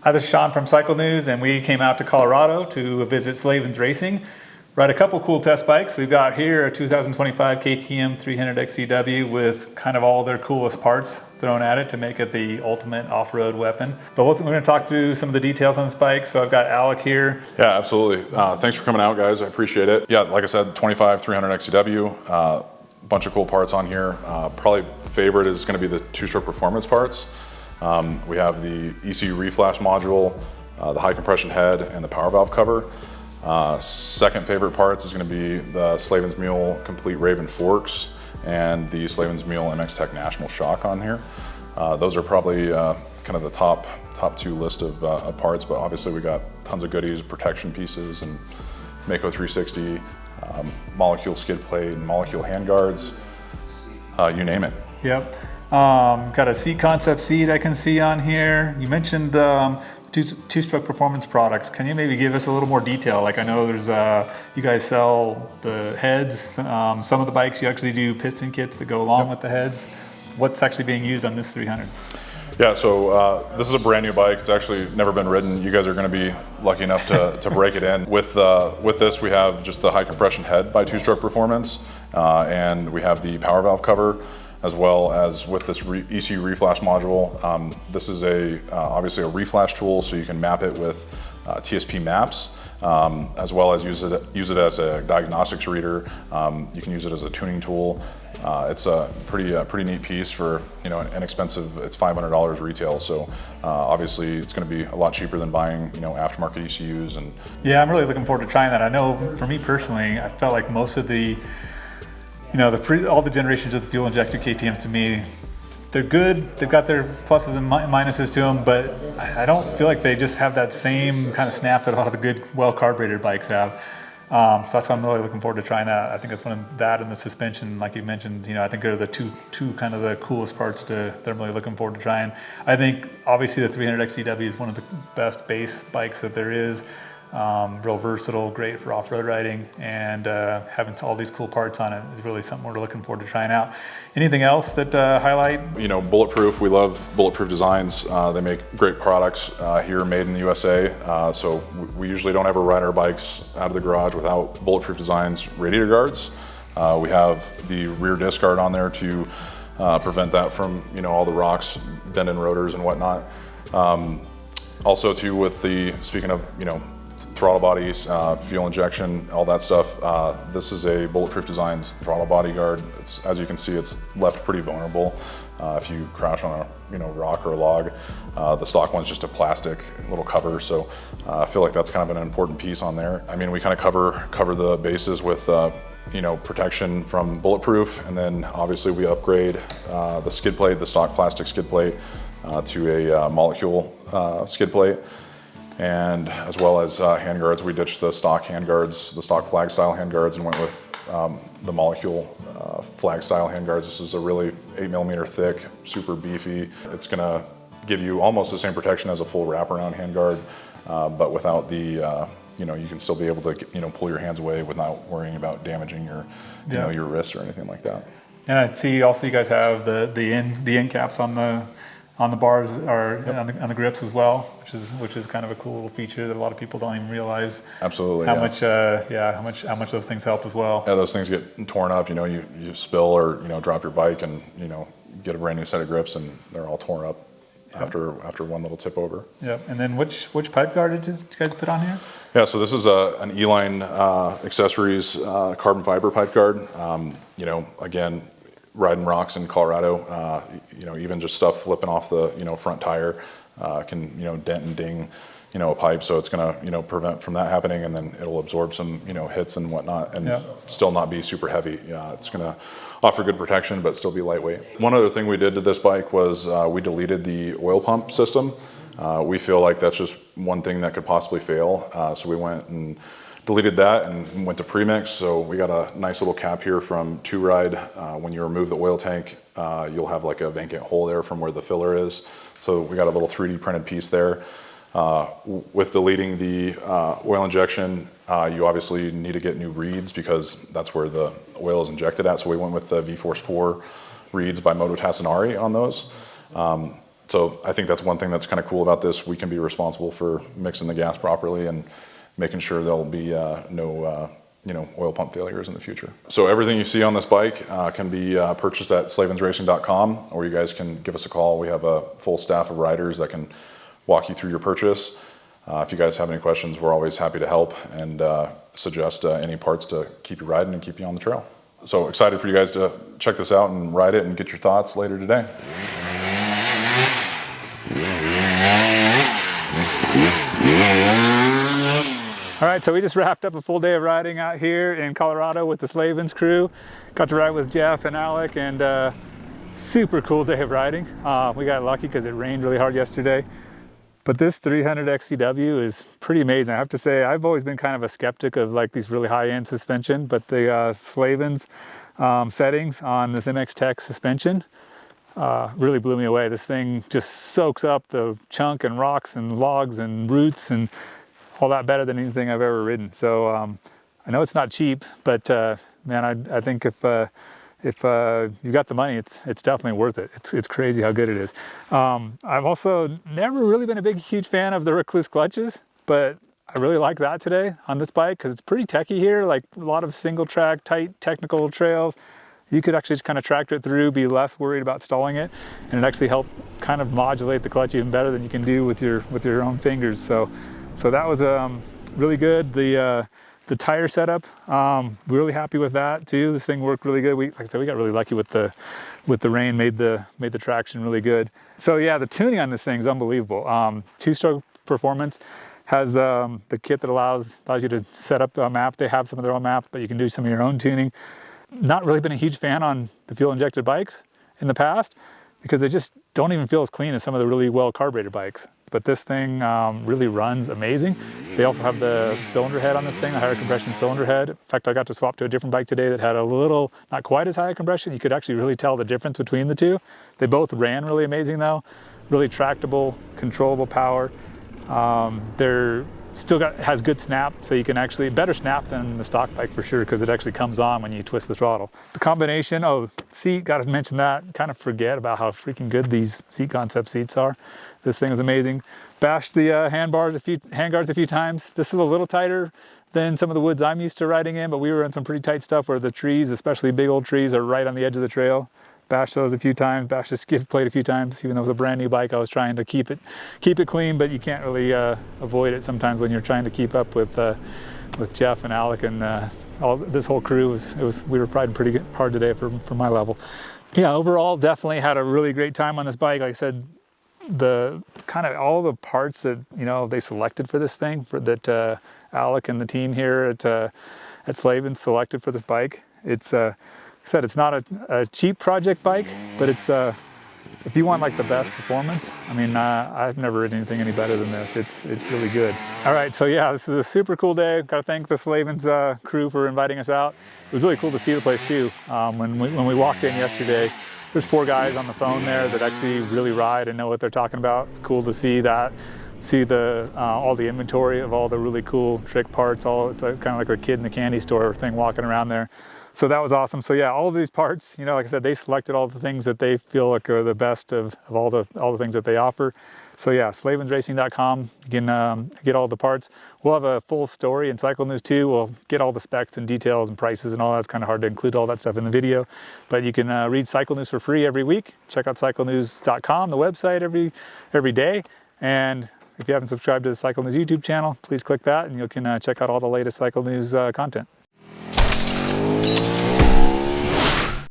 Hi, this is Sean from Cycle News, and we came out to Colorado to visit Slavens Racing, ride a couple cool test bikes. We've got here a 2025 KTM 300XC-W with kind of all their coolest parts thrown at it to make it the ultimate off-road weapon. But we're going to talk through some of the details on this bike. So I've got Alec here. Yeah, absolutely. Thanks for coming out, guys. I appreciate it. Yeah, like I said, 25 300XC-W. Bunch of cool parts on here. Probably favorite is going to be the two-stroke performance parts. We have the ECU reflash module, the high compression head, and the power valve cover. Second favorite parts is going to be the Slavens Mule Complete Raven forks and the Slavens Mule MX Tech National shock on here. Those are probably kind of the top two list of parts, but obviously we got tons of goodies, protection pieces, and Mako 360, molecule skid plate, and molecule handguards, you name it. Yep. Got a seat concept seat I can see on here. You mentioned two-stroke performance products. Can you maybe give us a little more detail? Like I know there's, you guys sell the heads. Some of the bikes you actually do piston kits that go along with the heads. What's actually being used on this 300? Yeah, so this is a brand new bike. It's actually never been ridden. You guys are going to be lucky enough to break it in. With this, we have just the high compression head by Two-Stroke Performance, and we have the power valve cover, as well as with this ECU reflash module. This is obviously a reflash tool, so you can map it with TSP maps, as well as use it as a diagnostics reader. You can use it as a tuning tool. It's a pretty neat piece for an inexpensive. It's $500 retail, so obviously it's going to be a lot cheaper than buying aftermarket ECUs. And yeah, I'm really looking forward to trying that. I know for me personally, I felt like most of the all the generations of the fuel injected KTMs, to me, they're good. They've got their pluses and minuses to them, but I don't feel like they just have that same kind of snap that a lot of the good, well carbureted bikes have. So that's why I'm really looking forward to trying that. I think it's one of that and the suspension, like you mentioned, I think are the two kind of the coolest parts that I'm really looking forward to trying. I think obviously the 300XC-W is one of the best base bikes that there is. Real versatile, great for off-road riding, and having all these cool parts on it is really something we're looking forward to trying out. Anything else that highlight? Bulletproof. We love Bulletproof Designs. They make great products here, made in the USA. So we usually don't ever ride our bikes out of the garage without Bulletproof Designs radiator guards. We have the rear disc guard on there to prevent that from all the rocks, bending rotors and whatnot. Also too, with speaking of throttle bodies, fuel injection, all that stuff. This is a Bulletproof Designs throttle body guard. As you can see, it's left pretty vulnerable if you crash on a rock or a log. The stock one's just a plastic little cover, so I feel like that's kind of an important piece on there. I mean, we kind of cover the bases with protection from Bulletproof, and then obviously we upgrade the skid plate, the stock plastic skid plate, to a molecule skid plate. And as well as handguards, we ditched the stock handguards, the stock flag style handguards, and went with the molecule flag style handguards. This is a really 8mm thick, super beefy. It's gonna give you almost the same protection as a full wraparound handguard, but without the, you can still be able to pull your hands away without worrying about damaging your, your wrists or anything like that. And I see also you guys have the end caps on the bars or on the grips as well, which is kind of a cool little feature that a lot of people don't even realize. Absolutely. How much those things help as well. Yeah, those things get torn up. You spill or drop your bike and get a brand new set of grips and they're all torn up after one little tip over. Yep. And then which pipe guard did you guys put on here? Yeah, so this is an E-Line Accessories carbon fiber pipe guard. Again, riding rocks in Colorado, even just stuff flipping off the front tire can dent and ding a pipe, so it's gonna prevent from that happening, and then it'll absorb some hits and whatnot, and still not be super heavy. It's gonna offer good protection but still be lightweight. One other thing we did to this bike was we deleted the oil pump system. We feel like that's just one thing that could possibly fail, so we went and deleted that and went to premix. So we got a nice little cap here from 2Ride. When you remove the oil tank, you'll have like a vacant hole there from where the filler is. So we got a little 3D printed piece there. With deleting the oil injection, you obviously need to get new reeds because that's where the oil is injected at. So we went with the V-Force 4 reeds by Moto Tassinari on those. So I think that's one thing that's kind of cool about this. We can be responsible for mixing the gas properly and making sure there'll be no oil pump failures in the future. So everything you see on this bike can be purchased at slavensracing.com, or you guys can give us a call. We have a full staff of riders that can walk you through your purchase. If you guys have any questions, we're always happy to help and suggest any parts to keep you riding and keep you on the trail. So excited for you guys to check this out and ride it and get your thoughts later today. All right, so we just wrapped up a full day of riding out here in Colorado with the Slavens crew. Got to ride with Jeff and Alec, and super cool day of riding. We got lucky because it rained really hard yesterday. But this 300XC-W is pretty amazing. I have to say, I've always been kind of a skeptic of like these really high-end suspension, but the Slavens settings on this MX Tech suspension really blew me away. This thing just soaks up the chunk and rocks and logs and roots and all that better than anything I've ever ridden. So I know it's not cheap, but man, I think if you got the money, it's definitely worth it. It's crazy how good it is. I've also never really been a huge fan of the Recluse clutches, but I really like that today on this bike because it's pretty techy here, like a lot of single track, tight technical trails. You could actually just kind of tractor it through, be less worried about stalling it, and it actually helped kind of modulate the clutch even better than you can do with your own fingers. So that was really good. The tire setup, really happy with that too. This thing worked really good. Like I said, we got really lucky with the rain, made the traction really good. So yeah, the tuning on this thing is unbelievable. Two-stroke performance has the kit that allows you to set up a map. They have some of their own maps, but you can do some of your own tuning. Not really been a huge fan on the fuel injected bikes in the past because they just don't even feel as clean as some of the really well carbureted bikes. But this thing really runs amazing. They also have the cylinder head on this thing, a higher compression cylinder head. In fact, I got to swap to a different bike today that had a little, not quite as high a compression. You could actually really tell the difference between the two. They both ran really amazing though. Really tractable, controllable power. They're still has good snap, so you can actually, better snap than the stock bike for sure, because it actually comes on when you twist the throttle. The combination, seat, got to mention that. Kind of forget about how freaking good these seat concept seats are. This thing is amazing. Bashed the handguards a few times. This is a little tighter than some of the woods I'm used to riding in, but we were in some pretty tight stuff where the trees, especially big old trees, are right on the edge of the trail. Bashed those a few times, bashed the skid plate a few times. Even though it was a brand new bike, I was trying to keep it clean, but you can't really avoid it sometimes when you're trying to keep up with Jeff and Alec and this whole crew. We were riding pretty hard today for my level. Yeah, overall, definitely had a really great time on this bike. Like I said, the kind of all the parts that they selected for this thing, that Alec and the team here at Slavens selected for this bike. It's said it's not a cheap project bike, but it's if you want like the best performance, I mean, I've never ridden anything any better than this. It's really good. All right, so yeah, this is a super cool day. Got to thank the Slavens crew for inviting us out. It was really cool to see the place too. When we walked in yesterday, there's 4 guys on the phone there that actually really ride and know what they're talking about. It's cool to see that. See all the inventory of all the really cool trick parts. It's kind of like a kid in the candy store thing walking around there. So that was awesome. So yeah, all of these parts, like I said, they selected all the things that they feel like are the best of all the things that they offer. So yeah, slavensracing.com, you can get all the parts. We'll have a full story in Cycle News too. We'll get all the specs and details and prices and all that. It's kind of hard to include all that stuff in the video, but you can read Cycle News for free every week. Check out cyclenews.com, the website every day. And if you haven't subscribed to the Cycle News YouTube channel, please click that and you can check out all the latest Cycle News content.